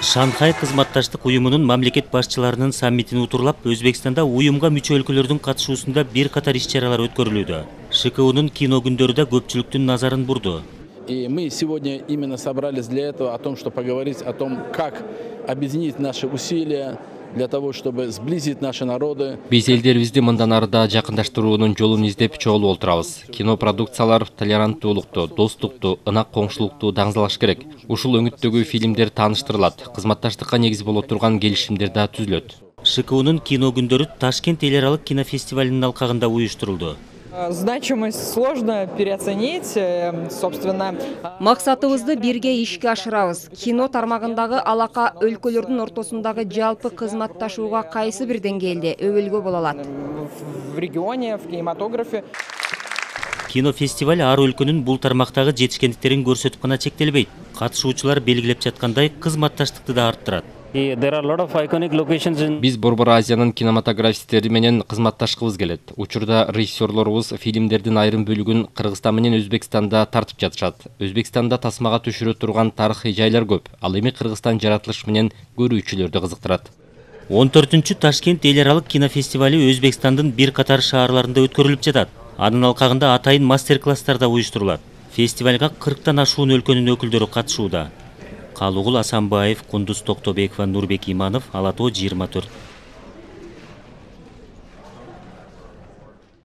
Шанхай кызматташтык уюмунун мамлекет башчыларынын саммитин утурлап, Өзбекстанда уюмга мүчө өлкөлөрдүн катышуусунда бир катар иш-чаралар өткөрүлүүдө. ШКУнун кино күндөрү да көпчүлүктүн назарын бурду. И мы сегодня именно собрались для этого, о том, чтобы поговорить о том, как объединить наши усилия для того, чтобы сблизить наши народы. Биз элдерибизди мындан арыда жакындаштыруунун жолун издеп чогулуп отурабыз. Кино продукциялар толеранттуулукту, достукту, ынак коңшулукту даңзалаш керек. Ушул өңүттөгү фильмдер тааныштырылат, кызматташтыкка негиз боло турган келишимдер да түзүлөт. ШКУнун кино күндөрү Ташкент эл аралык кинофестивалинин алкагында уюштурулду. Значимость сложно переоценить, собственно. Максатыбызды бирге ишке ашырабыз. Кино тармагындагы алака өлкөлөрдүн ортосундагы жалпы кызматташууга кайсы бир деңгээлде өбөлгө боло алат. В регионе, в кинематографе. Кинофестиваль ар өлкөнүн бул тармактагы жетишкендиктерин көрсөтүп гана чектелбейт. Катышуучулар белгилеп жаткандай кызматташтыкты да арттырат. Биз Борбор Азиянын кинематографисттери менен кызматташкыбыз келет. Учурда режиссерлорубуз фильмдердин айрым бөлүгүн Кыргызстан менен Өзбекстанда тартып жатышат. Өзбекстанда тасмага түшүрө турган тарыхый жайлар көп. Ал эми Кыргызстан жаратылышы менен көрүүчүлөрдү кызыктырат. 14-чү Ташкент эл аралык кинофестивали Өзбекстандын бир катар шаарларында өткөрүлүп жатат. Анын алкагында атайын мастер-класстар да уюштурулат. Фестивалга 40тан ашуун өлкөнүн өкүлдөрү катышууда. Калугул Асанбаев, Кундуз Токтобекова, Нурбек Иманов, Ала Тоо 24.